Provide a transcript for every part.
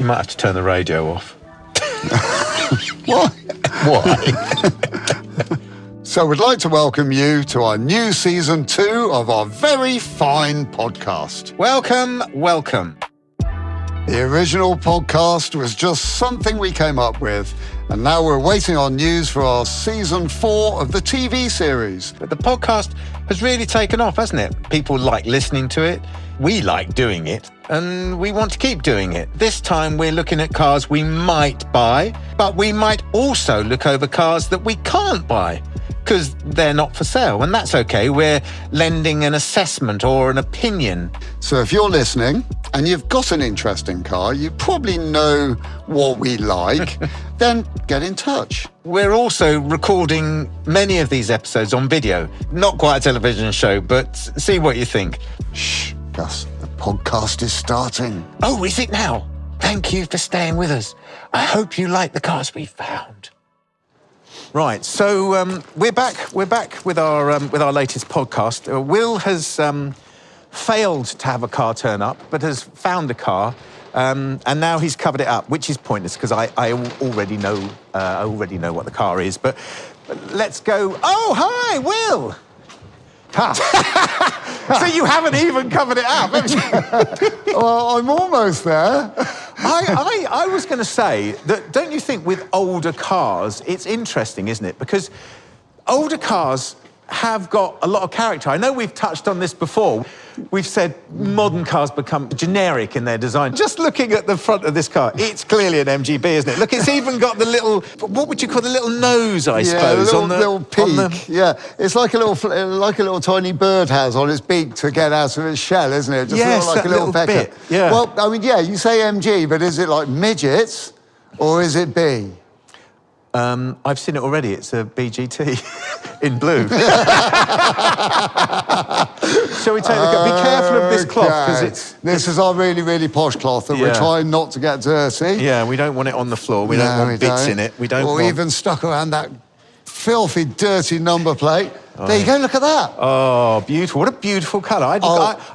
might have to turn the radio off. Why? Why? So we'd like to welcome you to our new season 2 of our very fine podcast. Welcome, welcome. The original podcast was just something we came up with, and now we're waiting on news for our season 4 of the TV series. But the podcast has really taken off, hasn't it? People like listening to it. We like doing it, and we want to keep doing it. This time we're looking at cars we might buy, but we might also look over cars that we can't buy because they're not for sale, and that's okay. We're lending an assessment or an opinion. So if you're listening and you've got an interesting car, you probably know what we like, then get in touch. We're also recording many of these episodes on video. Not quite a television show, but see what you think. Shh, Gus, the podcast is starting. Oh, is it now? Thank you for staying with us. I hope you like the cars we found. Right, so we're back with our latest podcast. Will has failed to have a car turn up, but has found a car, and now he's covered it up, which is pointless because I already know what the car is. But let's go. Oh, hi, Will. So you haven't even covered it up, have you? Well, I'm almost there. I was going to say that, don't you think with older cars, it's interesting, isn't it? Because older cars have got a lot of character. I know we've touched on this before. We've said modern cars become generic in their design. Just looking at the front of this car, it's clearly an MGB, isn't it? Look, it's even got the little, what would you call the little nose, I suppose? Yeah, little peak. Yeah, it's like a little tiny bird has on its beak to get out of its shell, isn't it? Just yes, like a little pecker. Bit, yeah. Well, I mean, yeah, you say MG, but is it like midgets or is it B? I've seen it already. It's a BGT in blue. Shall we take a look? Be careful of this cloth because this is our really, really posh cloth that we're trying not to get dirty. Yeah, we don't want it on the floor. We don't want bits in it. We don't or even stuck around that filthy, dirty number plate. There you go. Look at that. Oh, beautiful! What a beautiful colour. I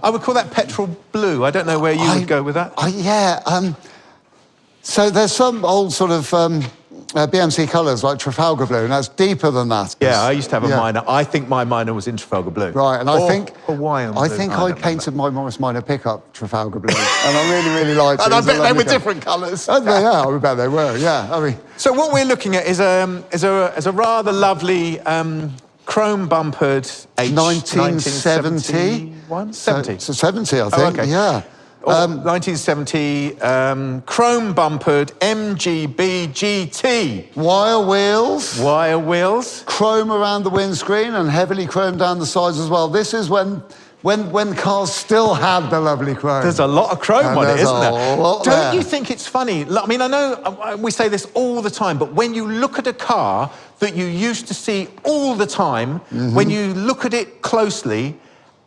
would call that petrol blue. I don't know where you would go with that. Yeah. So there's some old sort of BMC colours like Trafalgar blue, and that's deeper than that. Yeah, I used to have a Minor. I think my Minor was in Trafalgar blue. Right, and I think Hawaiian blue. I think I painted my Morris Minor pickup Trafalgar blue, and I really, really liked it. And I bet they were different colours. Yeah, I bet they were. Yeah, I mean. So what we're looking at is a rather lovely chrome bumpered 1971? 70. So 70, I think. Okay. Yeah. 1970 chrome bumpered MGB GT. Wire wheels. Wire wheels. Chrome around the windscreen and heavily chrome down the sides as well. This is when cars still had the lovely chrome. There's a lot of chrome on it, isn't there? Don't you think it's funny? I mean, I know we say this all the time, but when you look at a car that you used to see all the time, when you look at it closely,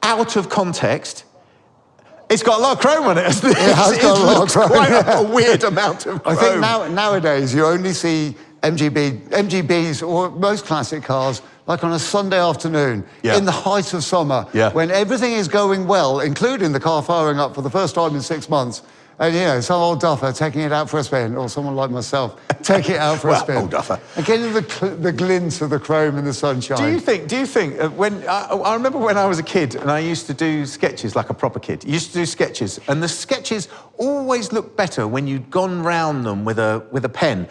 out of context, it's got a lot of chrome on it, hasn't it? It has got a lot of chrome. Quite a weird amount of chrome. I think nowadays you only see MGBs or most classic cars like on a Sunday afternoon in the height of summer when everything is going well, including the car firing up for the first time in 6 months. And, you know, some old duffer taking it out for a spin, or someone like myself taking it out for a spin. Old duffer. And getting the glint of the chrome in the sunshine. Do you think when I remember when I was a kid and I used to do sketches like a proper kid, used to do sketches, and the sketches always looked better when you'd gone round them with a pen.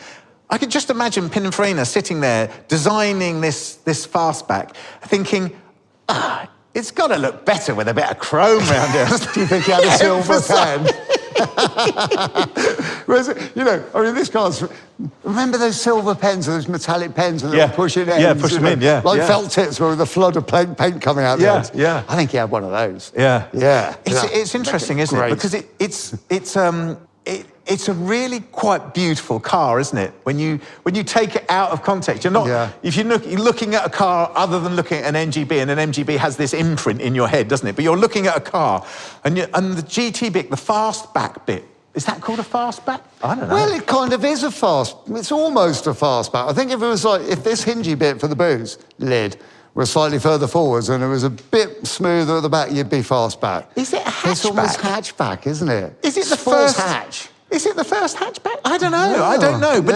I could just imagine Pininfarina sitting there designing this fastback, thinking, it's got to look better with a bit of chrome around it. Do you think he had a silver pen? You know, I mean, this car's... Remember those silver pens, those metallic pens, and they were pushing ends? Yeah, push them in, Like felt tips with a flood of paint coming out the ends. Yeah. I think he had one of those. Yeah. Yeah. It's interesting, isn't it? Because it's a really quite beautiful car, isn't it? When you take it out of context, you're not. If you're looking at a car other than looking at an MGB, and an MGB has this imprint in your head, doesn't it? But you're looking at a car, and the GT bit, the fastback bit. Is that called a fastback? I don't know. Well, it kind of is a fast. It's almost a fastback. I think if it was like if this hingey bit for the booze lid was slightly further forwards and it was a bit smoother at the back, you'd be fastback. Is it a hatchback? It's almost hatchback, isn't it? Is it the Sports first hatch? Is it the first hatchback? I don't know. I don't know. But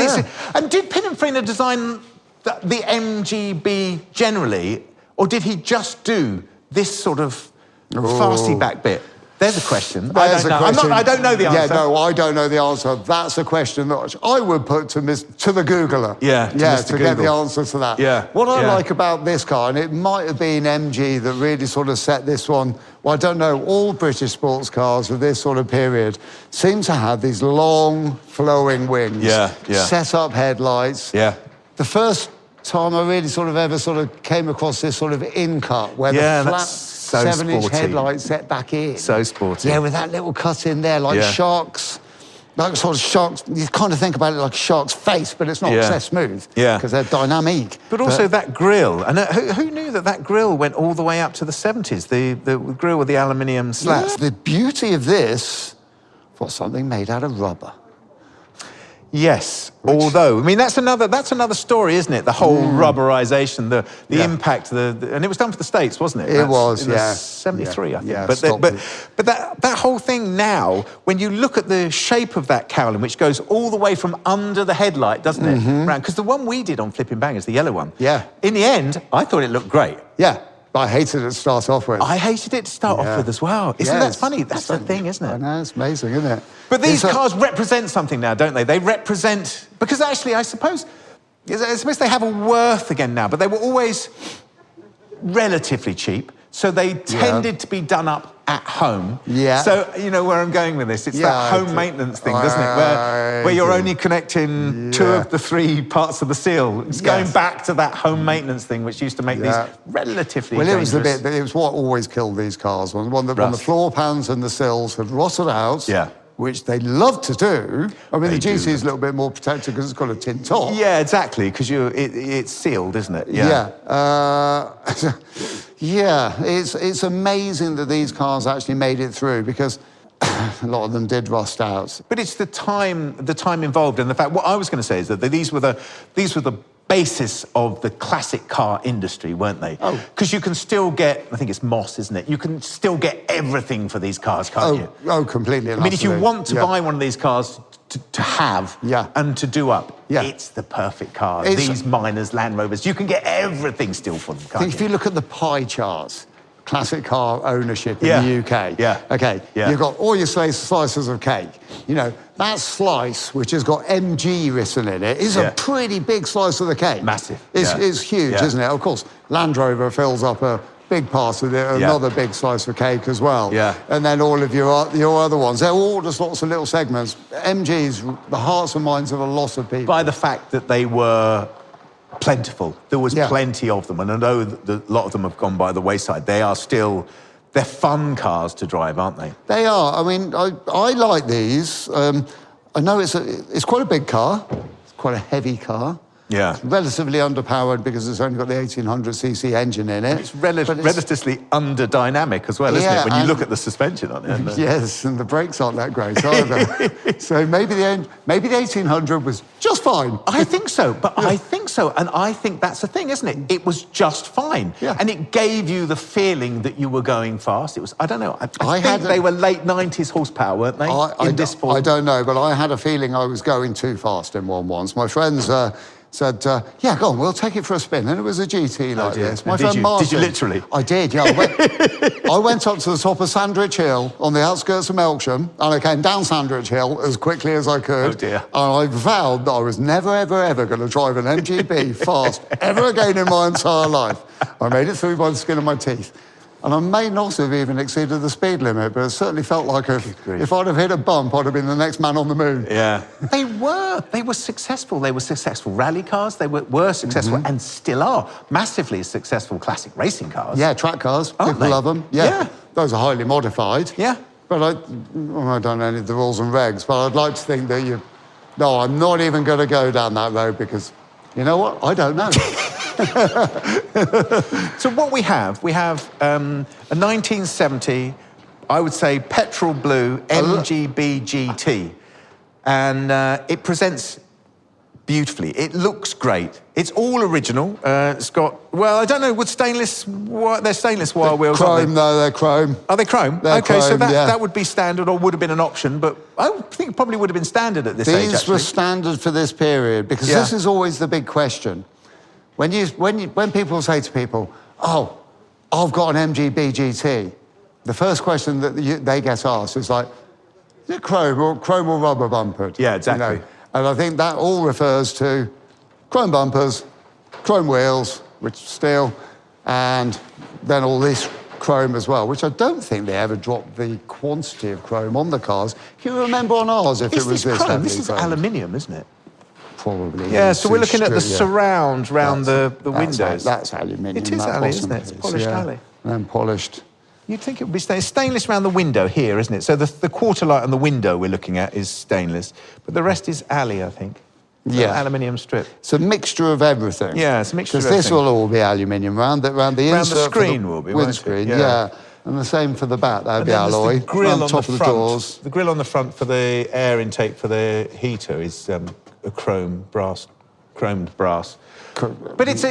and did Pininfarina design the MGB generally, or did he just do this sort of fastback bit? There's a question. I don't know the answer. Yeah, no, I don't know the answer. That's a question that I would put to the Googler. Yeah, to get the answer to that. Yeah. What I like about this car, and it might have been MG that really sort of set this one. Well, I don't know. All British sports cars of this sort of period seem to have these long, flowing wings. Yeah. Set up headlights. Yeah. The first time I really ever came across this sort of in-cut where the flat 7-inch headlights set back in. So sporty. Yeah, with that little cut in there, like sharks. Like sort of sharks, you kind of think about it like a shark's face, but it's not so smooth. Yeah. Because they're dynamic. But also that grille. And who knew that grill went all the way up to the 70s? The grill with the aluminium slats. Yeah. The beauty of this was something made out of rubber. Yes, although, I mean, that's another story, isn't it? The whole rubberization, the impact, and it was done for the States, wasn't it? It was, in 73, I think. But that whole thing now, when you look at the shape of that cowling, which goes all the way from under the headlight, doesn't it? Because the one we did on Flipping Bangers, the yellow one, in the end, I thought it looked great. Yeah. I hated it to start off with. I hated it to start off with as well. Isn't that funny? That's the thing, isn't it? I know, it's amazing, isn't it? But these cars represent something now, don't they? They represent... Because actually, I suppose they have a worth again now, but they were always relatively cheap, so they tended to be done up at home. Yeah. So, you know where I'm going with this. It's that home maintenance thing, doesn't it? Where you're only connecting 2 of the 3 parts of the seal. It's going back to that home maintenance thing, which used to make these relatively dangerous. It was what always killed these cars. When the floor pans and the sills had rotted out, which they love to do. I mean, the GT is a little bit more protected because it's got a tin top. Yeah, exactly, because it's sealed, isn't it? Yeah, it's amazing that these cars actually made it through because a lot of them did rust out. But it's the time involved, and the fact. What I was going to say is that these were the basis of the classic car industry, weren't they? Oh. Because you can still get, I think it's Moss, isn't it? You can still get everything for these cars, can't you? Oh, completely. I mean, if you want to buy one of these cars to have and to do up, it's the perfect car. These Miners, Land Rovers, you can get everything still for them, can't you? If you look at the pie charts, classic car ownership in the UK. Okay, you've got all your slices of cake. You know, that slice, which has got MG written in it, is a pretty big slice of the cake. Massive. It's huge, isn't it? Of course, Land Rover fills up a big part of it, another big slice of cake as well. And then all of your other ones, they're all just lots of little segments. MG's the hearts and minds of a lot of people. By the fact that they were plentiful. There was plenty of them, and although a lot of them have gone by the wayside, they're fun cars to drive, aren't they? They are. I mean, I like these. I know it's quite a big car. It's quite a heavy car. Yeah. It's relatively underpowered because it's only got the 1800cc engine in it. It's relatively under-dynamic as well, isn't it? When you look at the suspension on it. Yes, and the brakes aren't that great either. So maybe the 1800 was just fine. I think so, I think so. And I think that's the thing, isn't it? It was just fine. Yeah. And it gave you the feeling that you were going fast. It was, I don't know, I think they were late 90s horsepower, weren't they? I don't know, but I had a feeling I was going too fast in one once. My friends said, yeah, go on, we'll take it for a spin. And it was a GT like this. My friend Martin. Did you literally? I did, yeah. I went up to the top of Sandwich Hill on the outskirts of Melksham, and I came down Sandwich Hill as quickly as I could. Oh, dear. And I vowed that I was never, ever, ever going to drive an MGB fast ever again in my entire life. I made it through by the skin of my teeth. And I may not have even exceeded the speed limit, but it certainly felt like if I'd have hit a bump, I'd have been the next man on the moon. Yeah. They were successful. They were successful rally cars. They were successful and still are massively successful classic racing cars. Yeah, track cars. People love them. Yeah. Those are highly modified. Yeah. But I don't know any of the rules and regs, but I'd like to think that no, I'm not even going to go down that road because, you know what? I don't know. So what we have a 1970, I would say, petrol blue MGB GT. And it presents beautifully. It looks great. It's all original. It's got, well, I don't know, they're stainless wire wheels, aren't Chrome, though, they're chrome. Are they chrome? They're okay, so chrome, that would be standard or would have been an option, but I think it probably would have been standard at this age, These were standard for this period, because this is always the big question. When people say to people, oh, I've got an MGB GT, the first question that they get asked is like, is it chrome or rubber bumpered? Yeah, exactly. You know? And I think that all refers to chrome bumpers, chrome wheels, which is steel, and then all this chrome as well, which I don't think they ever dropped the quantity of chrome on the cars. Can you remember on ours if it was this heavily? This is aluminium, isn't it? Probably. Yeah, so we're looking at the surround round the windows. That's aluminium. It is alloy, isn't it? It's polished alloy. And then polished. You'd think it would be stainless around the window here, isn't it? So the quarter light on the window we're looking at is stainless, but the rest is alloy, I think. Yeah. Aluminium strip. It's a mixture of everything. Yeah, it's a mixture of everything. Because this will everything. all be aluminium round the insert. The screen will be, windscreen, yeah. And the same for the back, that'd be alloy. The grill on top the of front. The doors. The grill on the front for the air intake for the heater is a chromed brass. But it's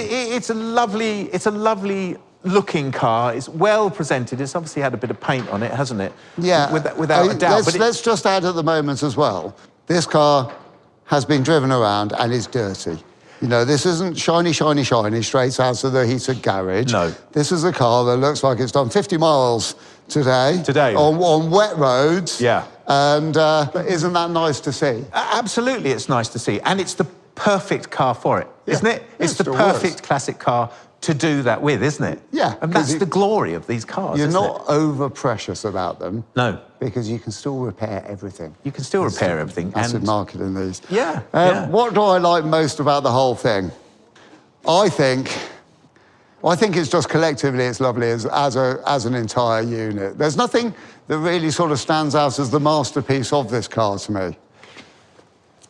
a lovely looking car. It's well presented. It's obviously had a bit of paint on it, hasn't it? Yeah. Without a doubt. Let's just add at the moment as well, this car has been driven around and is dirty. You know, this isn't shiny, straight out of the heated garage. No. This is a car that looks like it's done 50 miles today. On wet roads. Yeah. And isn't that nice to see? Absolutely, it's nice to see. And it's the perfect car for it, isn't it? It's the perfect classic car to do that with, isn't it? Yeah. And that's the glory of these cars, You're not over-precious about them. No. Because you can still repair everything. You can still repair everything. Massive market in these. Yeah, What do I like most about the whole thing? I think it's just collectively it's lovely as an entire unit. There's nothing that really sort of stands out as the masterpiece of this car to me.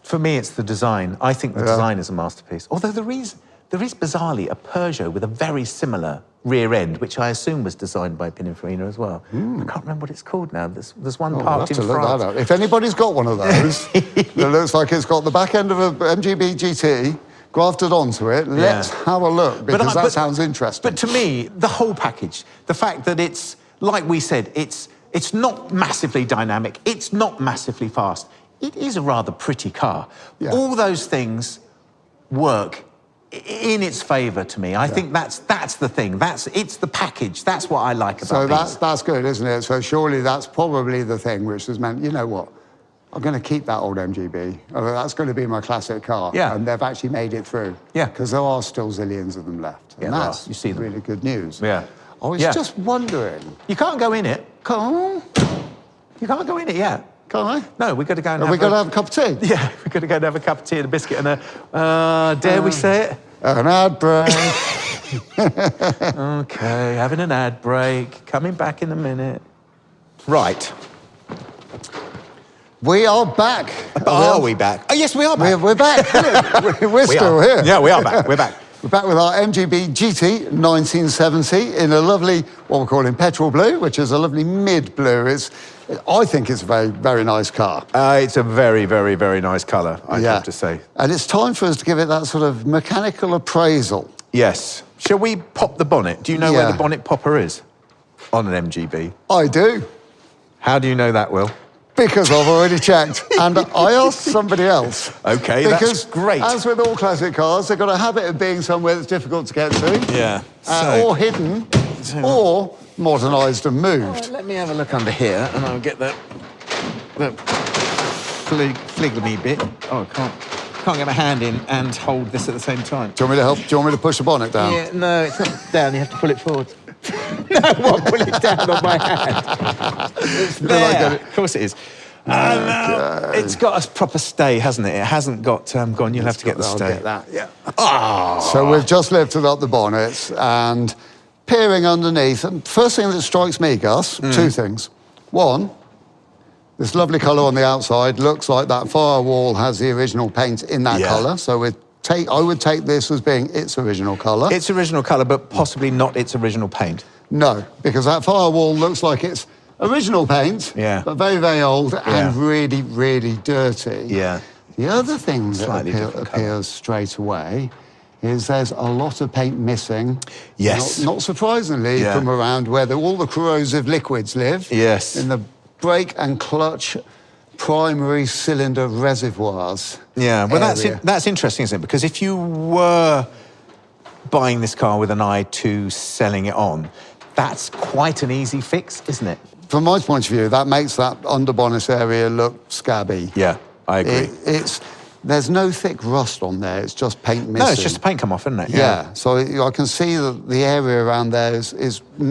For me, it's the design. I think the design is a masterpiece. Although there is bizarrely a Peugeot with a very similar rear end, which I assume was designed by Pininfarina as well. I can't remember what it's called now. There's one parked in France. Look that up. If anybody's got one of those, that looks like it's got the back end of a MGB GT grafted onto it, let's have a look, because that sounds interesting. But to me, the whole package, the fact that it's, like we said, it's not massively dynamic, it's not massively fast. It is a rather pretty car. Yeah. All those things work in its favour to me. I think that's the thing. It's the package. That's what I like about these. So that's good, isn't it? So surely that's probably the thing which has meant, you know what, I'm going to keep that old MGB. That's going to be my classic car. Yeah. And they've actually made it through. Yeah. Because there are still zillions of them left. And that's you see them. really good news. Yeah. I was just wondering. You can't go in it. You can't go in it yet. Can't I? No, we've got to go and have a cup of tea? Yeah, we've got to go and have a cup of tea and a biscuit and dare we say it? An ad break. Okay, having an ad break. Coming back in a minute. Right. We are back. Are we back? Oh, yes, we are back. We're back. We're still here. Yeah, we are back. We're back. We're back with our MGB GT 1970 in a lovely, what we're calling petrol blue, which is a lovely mid-blue. I think it's a very, very nice car. It's a very, very, very nice colour, I have to say. And it's time for us to give it that sort of mechanical appraisal. Yes. Shall we pop the bonnet? Do you know where the bonnet popper is on an MGB? I do. How do you know that, Will? Because I've already checked. And I asked somebody else. OK, that's great. As with all classic cars, they've got a habit of being somewhere that's difficult to get to. Yeah. Or hidden, or modernised and moved. Let me have a look under here, and I'll get the fliggly bit. Oh, I can't get my hand in and hold this at the same time. Do you want me to help? Do you want me to push the bonnet down? Yeah, no, it's not down. You have to pull it forward. No, I'll pull it down on my hand. There. Of course it is. It's got a proper stay, hasn't it? It hasn't got gone. You'll have to get the stay. I'll get that. Yeah. Oh. So we've just lifted up the bonnets and peering underneath. And first thing that strikes me, Gus, two things. One, this lovely colour on the outside looks like that firewall has the original paint in that colour. So I would take this as being its original colour. Its original colour, but possibly not its original paint. No, because that firewall looks like it's original paint, but very, very old and really, really dirty. Yeah. The other thing that Slightly different colour. appears straight away is there's a lot of paint missing. Yes. Not surprisingly, from around where all the corrosive liquids live. Yes. In the brake and clutch primary cylinder reservoirs. Yeah, well, that's interesting, isn't it? Because if you were buying this car with an eye to selling it on, that's quite an easy fix, isn't it? From my point of view, that makes that underbonnet area look scabby. Yeah, I agree. There's no thick rust on there, it's just paint missing. No, it's just the paint come off, isn't it? Yeah, so I can see that the area around there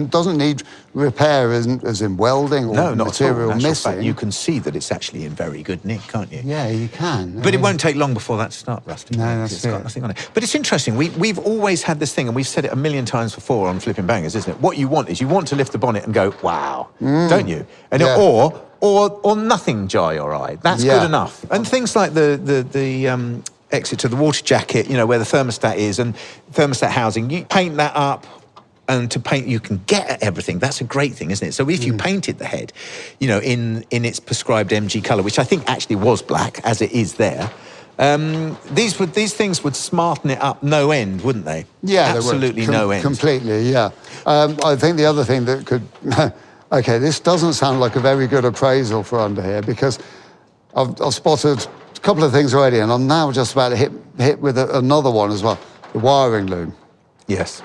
doesn't need repair as in welding or material missing. Fact, you can see that it's actually in very good nick, can't you? Yeah, you can. But it won't take long before that starts rusting. No, that's it's got nothing on it. But it's interesting, we've always had this thing, and we've said it a million times before on Flipping Bangers, isn't it? What you want is you want to lift the bonnet and go, wow, don't you? And or nothing jar your eye. That's good enough. And things like the exit to the water jacket, where the thermostat is, and thermostat housing, you paint that up, and to paint you can get at everything. That's a great thing, isn't it? So if you painted the head, in its prescribed MG colour, which I think actually was black, as it is there, these things would smarten it up no end, wouldn't they? Yeah, absolutely no end. Completely, yeah. I think the other thing that could... OK, this doesn't sound like a very good appraisal for under here, because I've spotted a couple of things already, and I'm now just about to hit with another one as well, the wiring loom. Yes.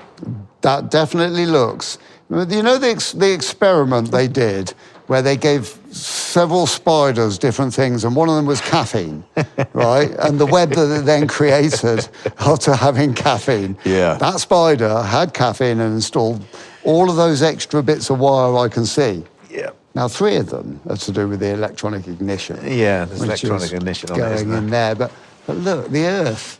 That definitely looks... the experiment they did, where they gave several spiders different things, and one of them was caffeine, right? And the web that it then created after having caffeine. Yeah. That spider had caffeine and installed all of those extra bits of wire I can see. Yeah. Now, 3 of them are to do with the electronic ignition. Yeah, there's electronic ignition on going in there. But look, the earth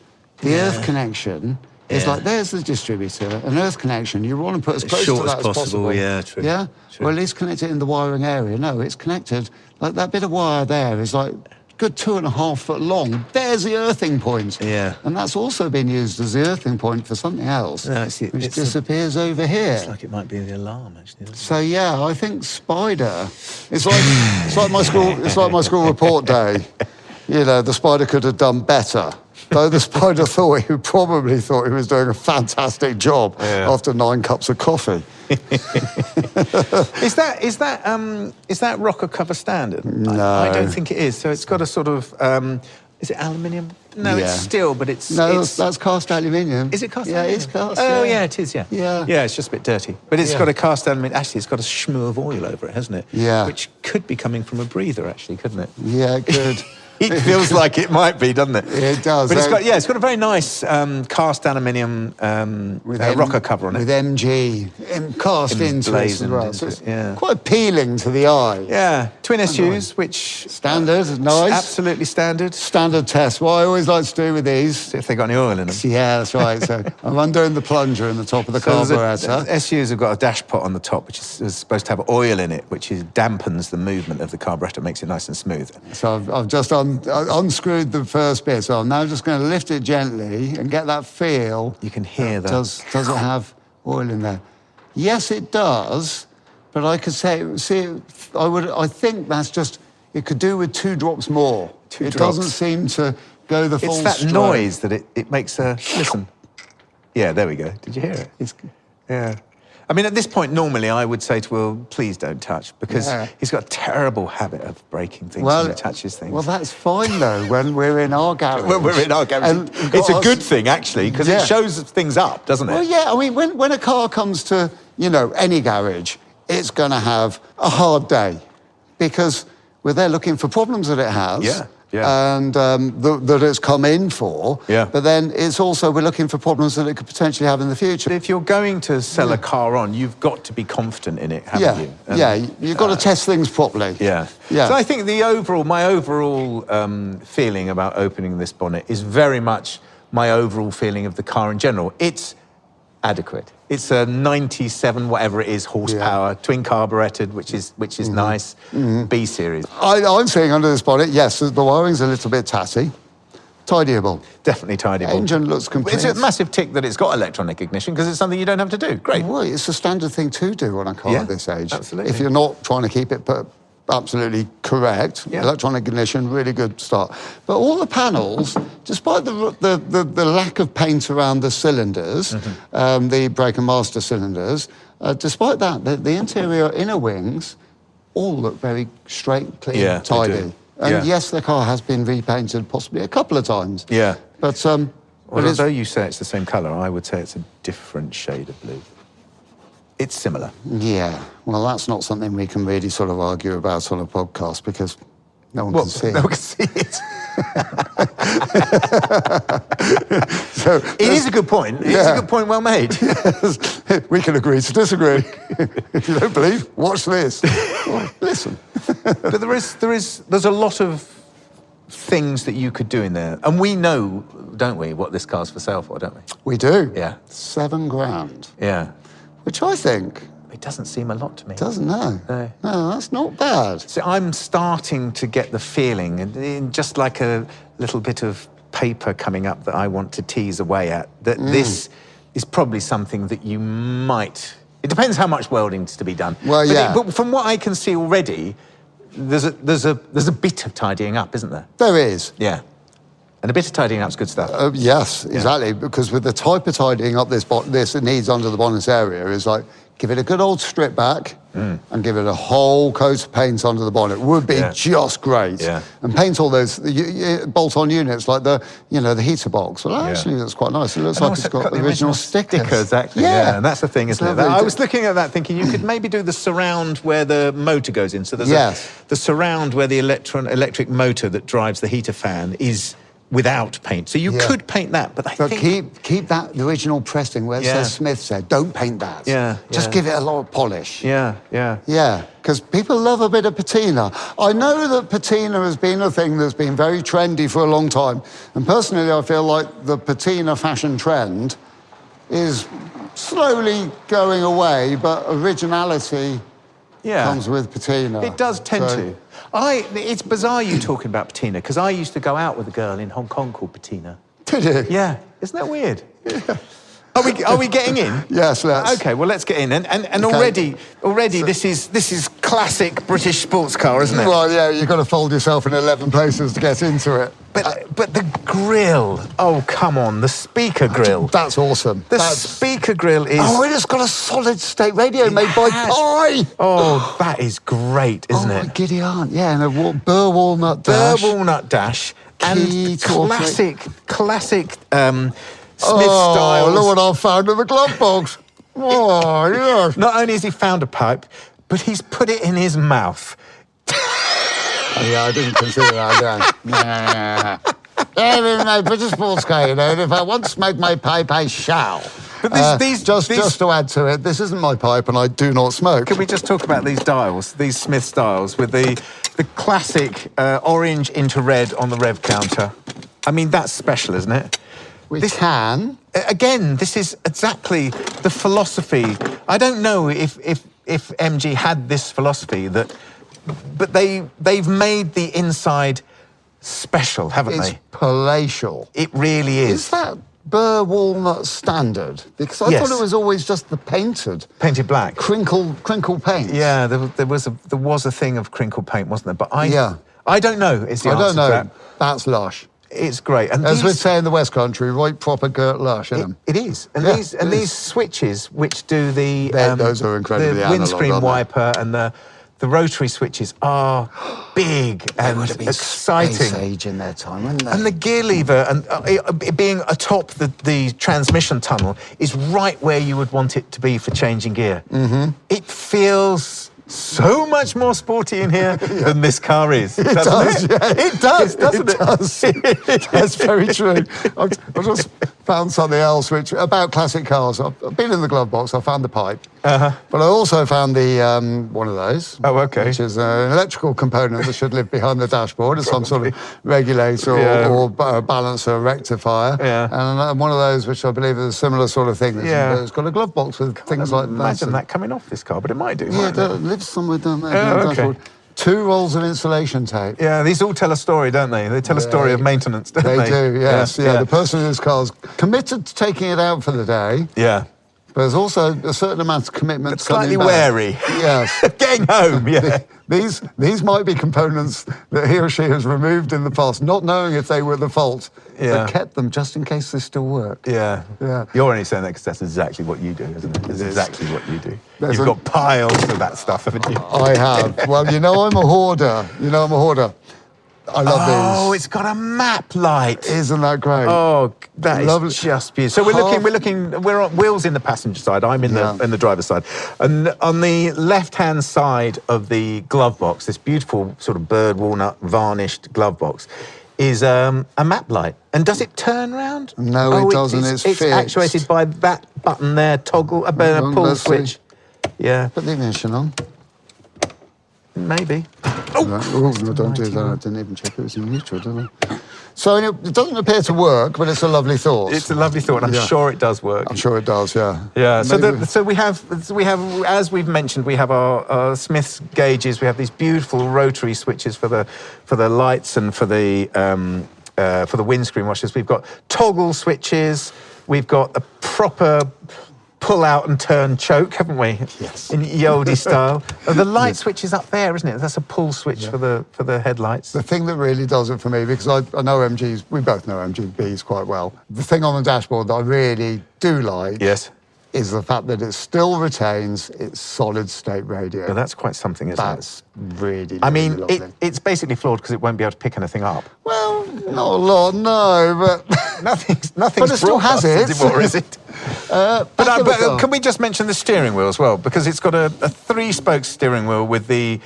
connection is like, there's the distributor, an earth connection. You want to put as close to that as possible. Yeah, true. Yeah? True. Or at least connect it in the wiring area. No, it's connected. Like that bit of wire there is like good 2.5 foot long. There's the earthing point. Yeah. And that's also been used as the earthing point for something else, which disappears over here. It's like it might be the alarm, actually. So yeah, I think spider. It's like my school report day. The spider could have done better. Though the spider probably thought he was doing a fantastic job after 9 cups of coffee. Is that rocker cover standard? No, I don't think it is. So it's got a sort of is it aluminium? No, it's steel, but it's that's cast aluminium. Is it cast? Yeah, aluminium? it's cast. Oh yeah, it is. Yeah. Yeah. It's just a bit dirty, but it's got a cast aluminium. Actually, it's got a schmoo of oil over it, hasn't it? Yeah. Which could be coming from a breather, actually, couldn't it? Yeah, it could. It feels like it might be, doesn't it? It does. But it's got a very nice cast aluminium rocker cover on it. With MG cast into it as well. So it's quite appealing to the eye. Yeah, twin SUs, which... Standard, nice. Absolutely standard. Standard test. What I always like to do with these... See if they got any oil in them. Yeah, that's right. So I'm undoing the plunger in the top of the carburetor. SUs have got a dash pot on the top, which is supposed to have oil in it, which dampens the movement of the carburetor, makes it nice and smooth. So I've just unscrewed the first bit, so I'm now just going to lift it gently and get that feel. You can hear that. Does it have oil in there? Yes, it does, but I could I think that's just, it could do with 2 drops more. It doesn't seem to go the full It's that noise that it makes a... Listen. Yeah, there we go. Did you hear it? Yeah. I mean, at this point, normally I would say to Will, please don't touch, because he's got a terrible habit of breaking things when he touches things. Well, that's fine, though, when we're in our garage. When we're in our garage. It's a good thing, actually, because it shows things up, doesn't it? Well, yeah, I mean, when a car comes to, any garage, it's going to have a hard day, because we're there looking for problems that it has. Yeah. And that it's come in for. Yeah. But then it's also, we're looking for problems that it could potentially have in the future. If you're going to sell a car on, you've got to be confident in it, haven't you? And, you've got to test things properly. Yeah. So I think my overall feeling about opening this bonnet is very much my overall feeling of the car in general. It's adequate. It's a 97, whatever it is, horsepower, twin carburetted, which is nice, B series. I'm saying under this bonnet, yes, the wiring's a little bit tatty. Tidyable. Definitely tidyable. Engine looks complete. It's a massive tick that it's got electronic ignition, because it's something you don't have to do. Great. Well, it's a standard thing to do on a car at this age. Absolutely. If you're not trying to keep it absolutely correct. Yeah. Electronic ignition, really good start. But all the panels, despite the lack of paint around the cylinders, the brake and master cylinders, despite that, the interior inner wings all look very straight, clean, tidy. And yes, the car has been repainted possibly a couple of times. Yeah. But although you say it's the same colour, I would say it's a different shade of blue. It's similar. Yeah. Well, that's not something we can really sort of argue about on a podcast because no one can see it. No one can see it. So it is a good point. It's a good point, well made. We can agree to disagree. If you don't believe, watch this. Well, listen. But there's a lot of things that you could do in there. And we know, don't we, what this car's for sale for, don't we? We do. Yeah. £7,000. Yeah. Which I think... It doesn't seem a lot to me. Doesn't, no. No. No, that's not bad. So I'm starting to get the feeling, and just like a little bit of paper coming up that I want to tease away at, that this is probably something that you might... It depends how much welding's to be done. Well, But from what I can see already, there's a bit of tidying up, isn't there? There is. Yeah. And a bit of tidying up's good stuff. Yes, exactly. Because with the type of tidying up this it needs under the bonnet area is like, give it a good old strip back and give it a whole coat of paint under the bonnet. Would be just great. Yeah. And paint all those bolt-on units like the heater box. Well, actually, that's quite nice. It looks like it's got the original stickers. Exactly. Yeah. And that's the thing, isn't it? I was looking at that thinking you could maybe do the surround where the motor goes in. So there's the surround where the electric motor that drives the heater fan is without paint. So you could paint that, but I think... keep that, the original pressing where it says Smith said, don't paint that. Just give it a lot of polish. Yeah. Yeah, because people love a bit of patina. I know that patina has been a thing that's been very trendy for a long time. And personally, I feel like the patina fashion trend is slowly going away, but originality comes with patina. It does tend to. It's bizarre you talking about patina, because I used to go out with a girl in Hong Kong called Patina. Did you? Yeah. Isn't that weird? Yeah. Are we getting in? Yes, let's. Okay, well, let's get in. And already this is classic British sports car, isn't it? Well, yeah, you've got to fold yourself in 11 places to get into it. But the grille, oh, come on, the speaker grille. That's awesome. The speaker grille is... Oh, it's got a solid-state radio made by Pi. Oh, that is great, isn't it? Oh, my giddy aunt, yeah, and a burr walnut dash. Burr walnut dash. And classic Smith style. Oh, look what I found in the glove box. Oh, yes. Not only has he found a pipe, but he's put it in his mouth. Yeah, I didn't consider that, yeah, British sports car, you know, if I want to smoke my pipe, I shall. But just to add to it, this isn't my pipe and I do not smoke. Can we just talk about these dials, these Smith dials, with the classic orange into red on the rev counter? I mean, that's special, isn't it? Can. Again, this is exactly the philosophy. I don't know if MG had this philosophy but they've made the inside special, haven't they? It's palatial. It really is. Is that burr walnut standard? Because I thought it was always just the painted black, crinkle paint. Yeah, there was a thing of crinkle paint, wasn't there? But I don't know. Is the answer don't know. To that. That's lush. It's great. And as we'd say in the West Country, right proper girt lush, isn't it? It is. And these switches, which do the those are incredibly the windscreen wiper and the rotary switches are big and exciting. Space age in their time, wouldn't they? And the gear lever and it being atop the transmission tunnel is right where you would want it to be for changing gear. It feels so much more sporty in here than this car is. It does, It does, doesn't it? Does. That's very true. I just found something else about classic cars. I've been in the glove box, I found the pipe. But I also found the one of those. Oh, okay. Which is an electrical component that should live behind the dashboard as some sort of regulator or balancer, rectifier. And one of those which I believe is a similar sort of thing. It's got a glove box with things like that. Imagine that coming off this car, but it might do. Yeah, it lives somewhere down there. Dashboard. 2 rolls of insulation tape. Yeah, these all tell a story, don't they? They tell a story of maintenance, don't they? They do, yes. Yeah. The person in this car's committed to taking it out for the day. Yeah. There's also a certain amount of commitment. Slightly wary. Yes. Getting home, yeah. These might be components that he or she has removed in the past, not knowing if they were the fault, but kept them just in case they still work. Yeah. You're only saying that because that's exactly what you do, isn't it? It's exactly what you do. You've got piles of that stuff, haven't you? I have. Well, I'm a hoarder. I love these. Oh, it's got a map light. Isn't that great? Oh, that is just beautiful. So we're on Will's in the passenger side. I'm in the driver's side, and on the left-hand side of the glove box, this beautiful sort of bird walnut varnished glove box, is a map light. And does it turn round? No, it doesn't. It's fixed. It's actuated by that button there, toggle, a pull switch. Yeah. Put the ignition on. Maybe. No, don't do that. I didn't even check it was in neutral, did I? So it doesn't appear to work, but it's a lovely thought. It's a lovely thought, and I'm sure it does work. I'm sure it does, yeah. Yeah, so we have, as we've mentioned, we have our Smith's gauges. We have these beautiful rotary switches for the lights and for the windscreen washers. We've got toggle switches. We've got a proper pull out and turn choke, haven't we? Yes. In Yodi style. The light switch is up there, isn't it? That's a pull switch for the headlights. The thing that really does it for me, because I know MGs, we both know MGBs quite well. The thing on the dashboard that I really do like is the fact that it still retains its solid state radio. Well, that's quite something, isn't it? That's really, I mean, lovely. it's basically flawed because it won't be able to pick anything up. Well, not a lot, no, but nothing's but it still has it. Anymore, is it? But can we just mention the steering wheel as well? Because it's got a 3-spoke steering wheel with the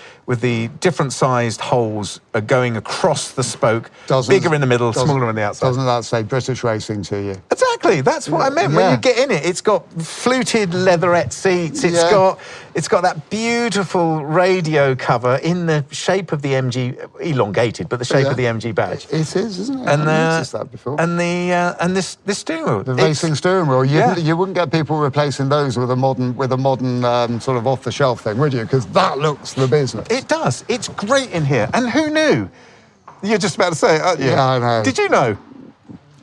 different sized holes going across the spoke, bigger in the middle, smaller on the outside. Doesn't that say British Racing to you? Exactly, that's what I meant. When you get in it, it's got fluted leatherette seats. It's got that beautiful radio cover in the shape of the MG, elongated, but the shape of the MG badge. It is, isn't it? And I noticed that before. And this steering wheel, the racing steering wheel. You wouldn't get people replacing those with a modern sort of off-the-shelf thing, would you? Because that looks the business. It does. It's great in here. And who knew? You're just about to say it, aren't you? Yeah, I know. Did you know?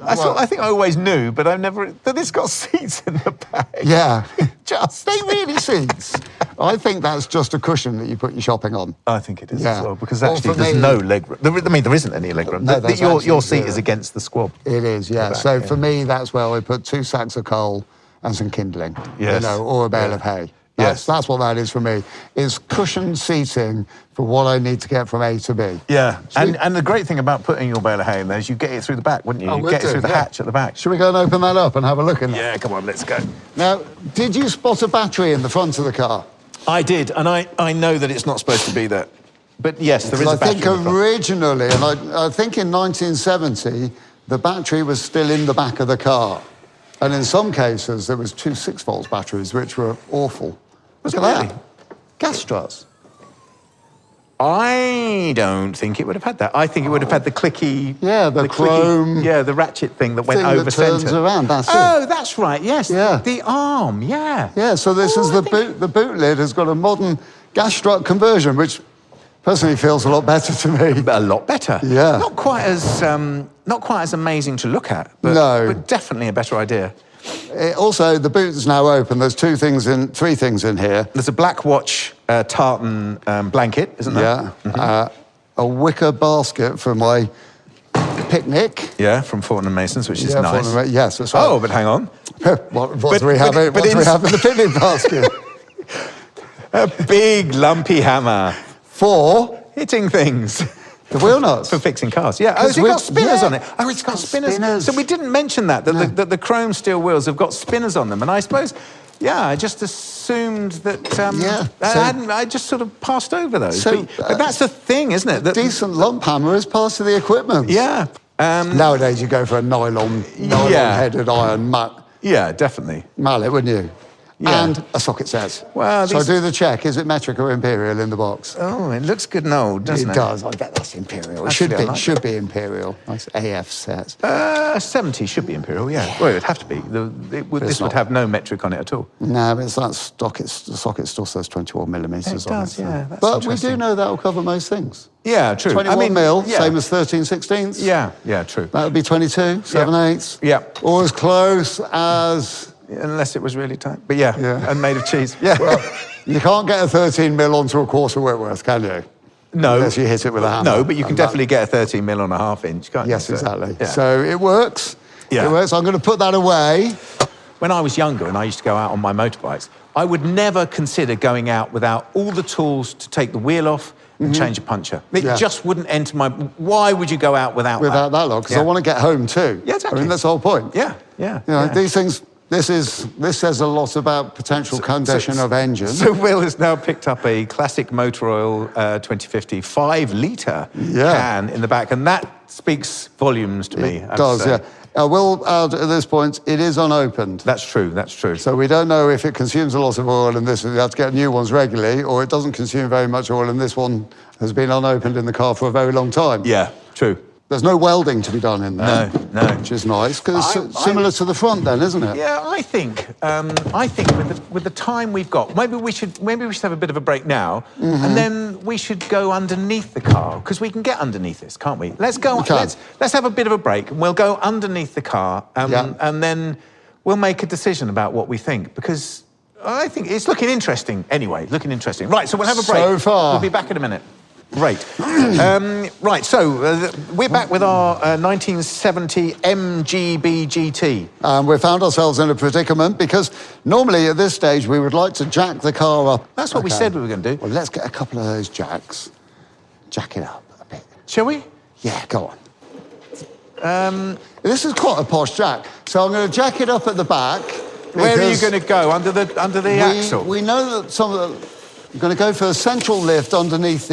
I think I always knew, but I've never... That it's got seats in the back. Yeah. They really seats. I think that's just a cushion that you put your shopping on. I think it is as well, because actually there's no leg room. I mean, there isn't any leg room. No, your seat is against the squab. It is, yeah. So for me, that's where I put 2 sacks of coal and some kindling, or a bale of hay. That's what that is for me. It's cushioned seating for what I need to get from A to B. Yeah, and the great thing about putting your bale of hay in there is you get it through the back, wouldn't you? Oh, you get it through the hatch at the back. Should we go and open that up and have a look in there? Yeah, come on, let's go. Now, did you spot a battery in the front of the car? I did, and I know that it's not supposed to be there. But yes, there is a battery. I think originally, and I think in 1970, the battery was still in the back of the car. And in some cases, there was 2 6-volt batteries, which were awful. Look at that. Gas struts. I don't think it would have had that. I think it would have had the clicky... Yeah, the chrome... the ratchet thing that went over centre. Turns around, that's it. Oh, that's right, yes. Yeah. The arm, yeah. Yeah, so this is the boot lid has got a modern gas strut conversion, which personally feels a lot better to me. A lot better. Yeah. Not quite as amazing to look at, but definitely a better idea. Also, the boot is now open. There's 3 things in here. There's a Black Watch tartan blanket, isn't there? Yeah. Mm-hmm. A wicker basket for my picnic. Yeah, from Fortnum & Mason's, which is nice. Yes, that's right. Oh, but hang on. What do we have in the picnic basket? A big lumpy hammer. For? Hitting things. The wheel nuts? For fixing cars, yeah. Oh, it's got spinners on it. Oh, it's got spinners. So we didn't mention that the chrome steel wheels have got spinners on them. And I suppose, I just assumed that... I just sort of passed over those. But that's the thing, isn't it? A decent lump hammer is part of the equipment. Yeah. Nowadays, you go for a nylon-headed iron Yeah, definitely. mallet, wouldn't you? Yeah. And a socket set. Well, so I do the check. Is it metric or imperial in the box? Oh, it looks good and old, doesn't it? It does. I bet that's imperial. Actually, it should be imperial. Nice AF set. 70 should be imperial, yeah. Well, it'd have to be. This would have no metric on it at all. No, but it's that stock. The socket still says 21 millimetres on it. It does, yeah. That's but we do know that will cover most things. Yeah, true. 21 mil, same as 13/16. Yeah, true. That would be 22, 7/8. Yeah. Or as close as unless it was really tight. But yeah, and made of cheese. Yeah. Well, you can't get a 13mm onto a quarter Whitworth, can you? No. Unless you hit it with a hammer. No, but you can definitely get a 13mm on a half-inch, can't you? Yes, exactly. Yeah. So it works. Yeah. It works. I'm going to put that away. When I was younger and I used to go out on my motorbikes, I would never consider going out without all the tools to take the wheel off and change a puncture. It just wouldn't enter my... Why would you go out without that lot? Because I want to get home too. Yeah, exactly. I mean, that's the whole point. Yeah. You know, these things... This says a lot about potential condition of engine. So Will has now picked up a classic Motor Oil 2050 5-litre can in the back, and that speaks volumes to me. It does, yeah. I will add at this point, it is unopened. That's true, that's true. So we don't know if it consumes a lot of oil and you have to get new ones regularly, or it doesn't consume very much oil and this one has been unopened in the car for a very long time. Yeah, true. There's no welding to be done in there. No. Which is nice, because it's similar to the front then, isn't it? Yeah, I think with the time we've got, maybe we should have a bit of a break now, and then we should go underneath the car, because we can get underneath this, can't we? Let's have a bit of a break, and we'll go underneath the car, and then we'll make a decision about what we think, because I think it's looking interesting anyway, Right, so we'll have a break. So far. We'll be back in a minute. Great. Right, so we're back with our 1970 MGB GT. We found ourselves in a predicament because normally at this stage we would like to jack the car up. That's what we said we were going to do. Well, let's get a couple of those jacks. Jack it up a bit. Shall we? Yeah, go on. This is quite a posh jack, so I'm going to jack it up at the back. Where are you going to go? Under the axle? We know that I'm going to go for a central lift underneath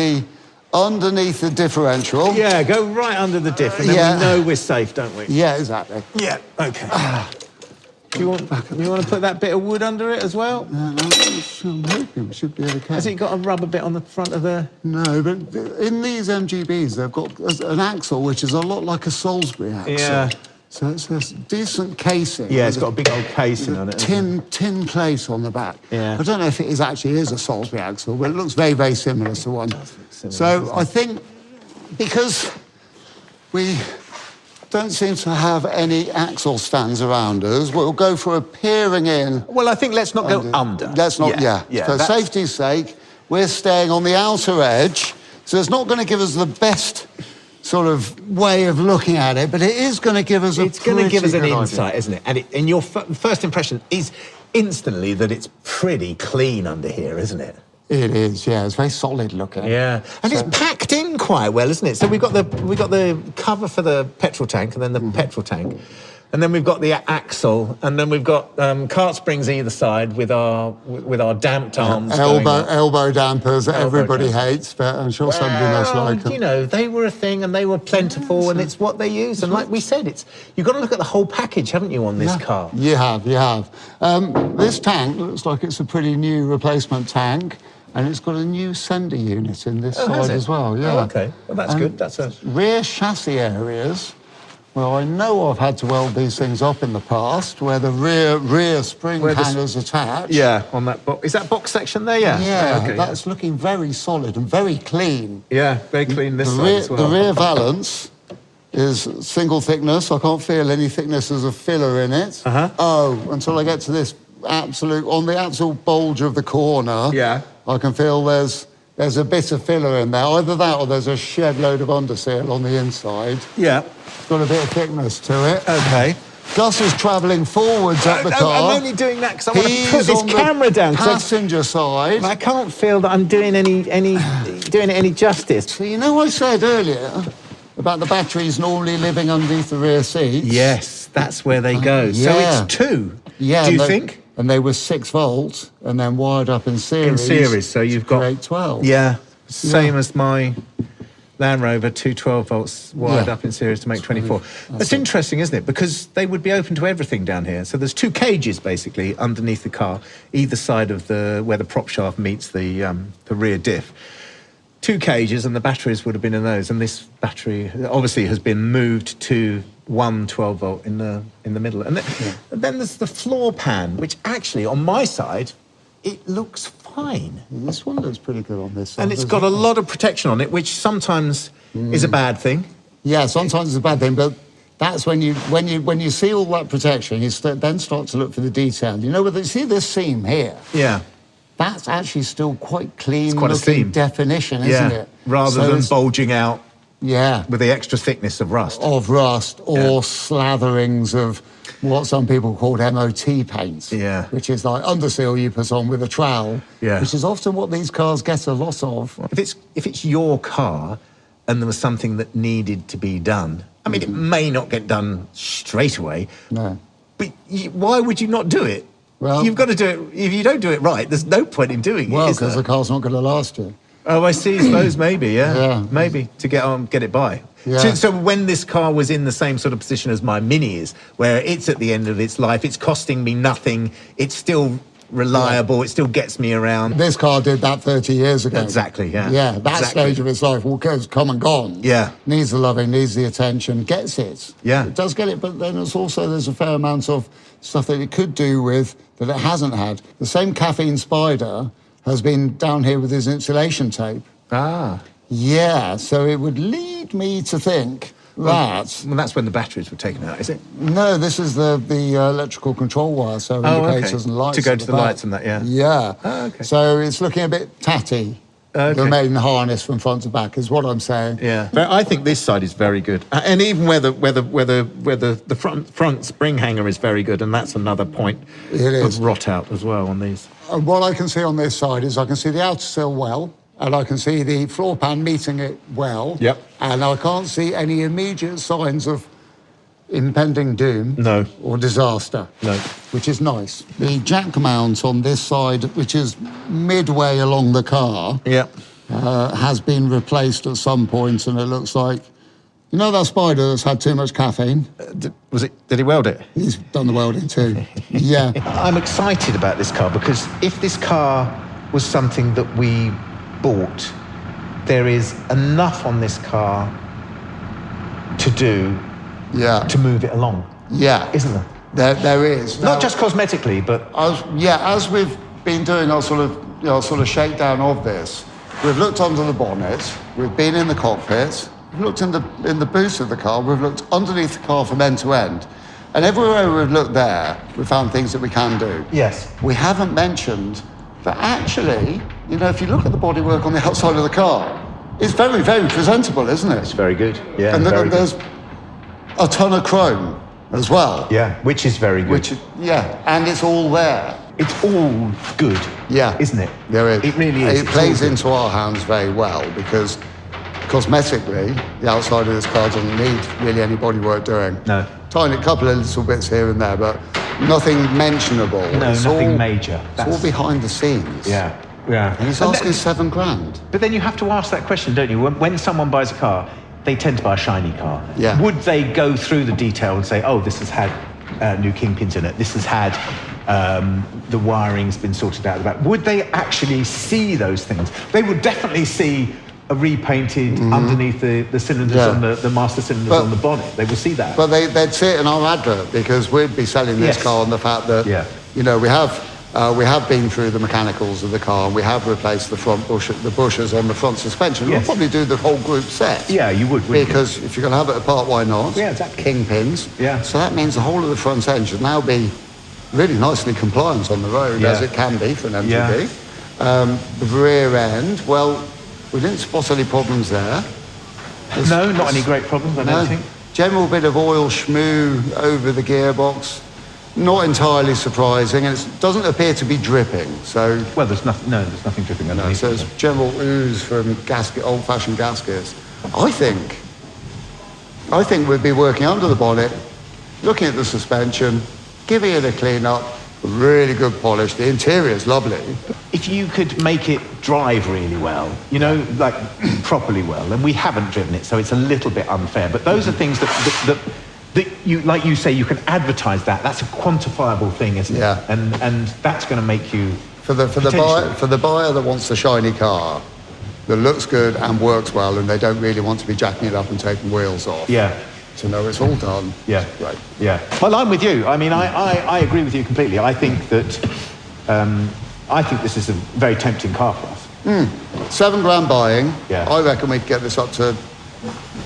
the differential. Yeah, go right under the diff, and then we know we're safe, don't we? Yeah, exactly. Yeah, OK. Do you want to put that bit of wood under it as well? I'm hoping it should be OK. Has it got a rubber bit on the front of the... No, but in these MGBs, they've got an axle which is a lot like a Salisbury axle. Yeah. So it's a decent casing. Yeah, it's got a big old casing on it. Tin plate on the back. Yeah. I don't know if it actually is a Salisbury axle, but it looks very, very similar to one. So I think because we don't seem to have any axle stands around us, we'll go for a peering in. Well, I think let's not go under. Let's not, For safety's sake, we're staying on the outer edge, so it's not going to give us the best sort of way of looking at it, but it is going to give us an insight, isn't it? And your first impression is instantly that it's pretty clean under here, isn't it? It is, yeah. It's very solid looking. Yeah, and it's packed in quite well, isn't it? So we've got the cover for the petrol tank, and then the petrol tank, and then we've got the axle, and then we've got cart springs either side with our damped arms. Elbow dampers that everybody hates, but I'm sure somebody must like them. You know, they were a thing, and they were plentiful, and it's what they use. And like we said, you've got to look at the whole package, haven't you, on this car? You have. This tank looks like it's a pretty new replacement tank. And it's got a new sender unit in this side as well, yeah. Oh, OK. Well, that's good. That's a... Rear chassis areas. Well, I know I've had to weld these things up in the past, where the rear spring hangers attached. Yeah, on that box. Is that box section there? Yeah. Yeah, that's looking very solid and very clean. Yeah, very clean this side as well. The rear valance is single thickness. I can't feel any thicknesses of filler in it. Oh, until I get to this on the absolute bulge of the corner. Yeah. I can feel there's a bit of filler in there. Either that or there's a shed load of underseal on the inside. Yeah. It's got a bit of thickness to it. OK. Gus is travelling forwards up the car. I'm only doing that because I want to put this camera down. Passenger side. I can't feel that I'm doing it any justice. So you know I said earlier about the batteries normally living underneath the rear seats? Yes, that's where they go. So it's two. Yeah. Do you think? And they were 6 volts and then wired up in series. In series, so you've got 12. Yeah, same as my Land Rover, 2 12 volts wired up in series to make 24. That's interesting, isn't it? Because they would be open to everything down here. So there's 2 cages basically underneath the car, either side of where the prop shaft meets the rear diff. 2 cages, and the batteries would have been in those. And this battery obviously has been moved to 1 12 volt in the middle. And then there's the floor pan, which actually on my side, it looks fine. This one looks pretty good on this side. And it's got a lot of protection on it, which sometimes is a bad thing. Yeah, sometimes it's a bad thing, but That's when you see all that protection, you then start to look for the detail. You know, you see this seam here? Yeah. That's actually still quite clean It's quite a looking seam. definition, isn't it? Rather than bulging out with the extra thickness of rust. Or slatherings of what some people call MOT paints. Yeah. Which is like underseal you put on with a trowel. Yeah. Which is often what these cars get a lot of. If it's your car and there was something that needed to be done, I mean, it may not get done straight away. No. But why would you not do it? Well, you've got to do it. If you don't do it right, there's no point in doing it. Well, because the car's not going to last you. Oh, I see. Suppose maybe, yeah. Maybe to get it by. Yeah. So when this car was in the same sort of position as my Mini is, where it's at the end of its life, it's costing me nothing. It's still reliable. Yeah. It still gets me around. This car did that 30 years ago. Exactly. Yeah. Yeah. That stage of its life will come and gone. Yeah. Needs the loving, needs the attention, gets it. Yeah. It does get it, but then there's a fair amount of stuff that it could do with that it hasn't had. The same Caffeine Spider has been down here with his insulation tape. Ah. Yeah. So it would lead me to think. Well, that's when the batteries were taken out, is it? No, this is the electrical control wire, so indicators and lights. To go to the lights and that, yeah. Yeah. Oh, okay. So it's looking a bit tatty. The main harness from front to back is what I'm saying. Yeah. But I think this side is very good, and even where the front spring hanger is very good, and that's another point of rot out as well on these. And what I can see on this side is I can see the outer sill well. And I can see the floor pan meeting it well. Yep. And I can't see any immediate signs of impending doom. No. Or disaster. No. Which is nice. The jack mount on this side, which is midway along the car, has been replaced at some point, and it looks like, you know that Spider that's had too much caffeine? Did he weld it? He's done the welding too. Yeah. I'm excited about this car because if this car was something that we bought, there is enough on this car to do to move it along. Yeah. Isn't there? There is. Not just cosmetically, but... As we've been doing our sort of shakedown of this, we've looked under the bonnet, we've been in the cockpit, we've looked in the boot of the car, we've looked underneath the car from end to end, and everywhere we've looked there, we've found things that we can do. Yes. We haven't mentioned that actually, you know, if you look at the bodywork on the outside of the car, it's very, very presentable, isn't it? It's very good, yeah. And there's a ton of chrome as well. Yeah, which is very good. And it's all there. It's all good, isn't it? There is. It really is. It plays into our hands very well because cosmetically, the outside of this car doesn't need really any bodywork doing. No. Tiny couple of little bits here and there, but nothing mentionable. No, nothing major. It's all behind the scenes. Yeah, yeah. And he's asking $7,000. But then you have to ask that question, don't you? When someone buys a car, they tend to buy a shiny car. Yeah. Would they go through the detail and say, oh, this has had new kingpins in it, this has had the wiring's been sorted out the back? Would they actually see those things? They would definitely see a repainted underneath the cylinders on the master cylinders on the bonnet. They will see that. But they'd see it in our advert because we'd be selling this car on the fact that you know we have been through the mechanicals of the car and we have replaced the front the bushers on the front suspension. We'll probably do the whole group set. Yeah, you would. Because if you're going to have it apart, why not? Yeah, exactly. Kingpins. Yeah. So that means the whole of the front end should now be really nicely compliant on the road as it can be for an MGB. The rear end, well, we didn't spot any problems there. No, not any great problems, I don't think. General bit of oil schmoo over the gearbox. Not entirely surprising, and it doesn't appear to be dripping, so... Well, there's nothing dripping underneath. No, so it's general ooze from old-fashioned gaskets. I think we'd be working under the bonnet, looking at the suspension, giving it a clean-up, really good polish. The interior's lovely. If you could make it drive really well, you know, like properly well, and we haven't driven it, so it's a little bit unfair, but those are things that you, like you say, you can advertise that. That's a quantifiable thing, isn't it? Yeah. And that's going to make you... For the buyer that wants a shiny car that looks good and works well, and they don't really want to be jacking it up and taking wheels off. Yeah. To know it's all done. Yeah. Right. Yeah. Well, I'm with you. I mean, I agree with you completely. I think that this is a very tempting car for us. $7,000 buying. Yeah. I reckon we could get this up to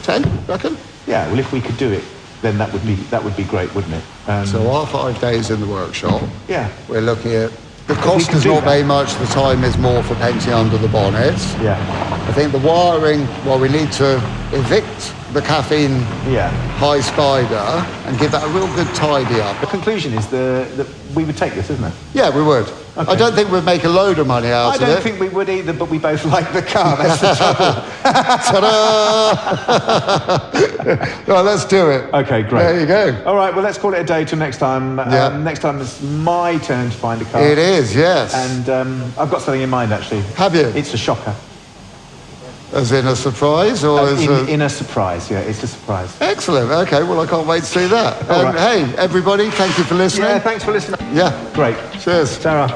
10. Reckon. Yeah. Well, if we could do it then that would be great, wouldn't it? So our 5 days in the workshop, we're looking at, the cost is not very much, the time is more for painting under the bonnets. Yeah. I think the wiring, well, we need to evict the caffeine high spider and give that a real good tidy up. The conclusion is that we would take this, isn't it? Yeah, we would. Okay. I don't think we'd make a load of money out of it. I don't think we would either, but we both like the car. That's the trouble. Ta-da! Right, let's do it. Okay, great. There you go. All right, well, let's call it a day till next time. Next time it's my turn to find a car. It is, yes. And I've got something in mind, actually. Have you? It's a shocker. As in a surprise, or in a surprise? Yeah, it's a surprise. Excellent. Okay, well, I can't wait to see that. Right. Hey, everybody, thank you for listening. Yeah, thanks for listening. Yeah, great. Cheers, Sarah.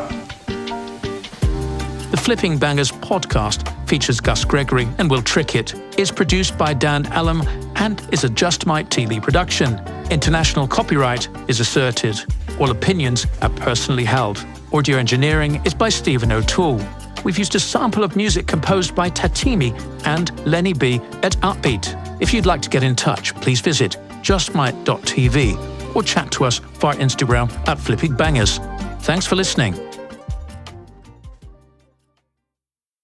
The Flipping Bangers podcast features Gus Gregory and Will Trickett, is produced by Dan Allum, and is a Just Mike TV production. International copyright is asserted. All opinions are personally held. Audio engineering is by Stephen O'Toole. We've used a sample of music composed by Tatimi and Lenny B at Upbeat. If you'd like to get in touch, please visit justmike.tv or chat to us via Instagram at Flipping Bangers. Thanks for listening.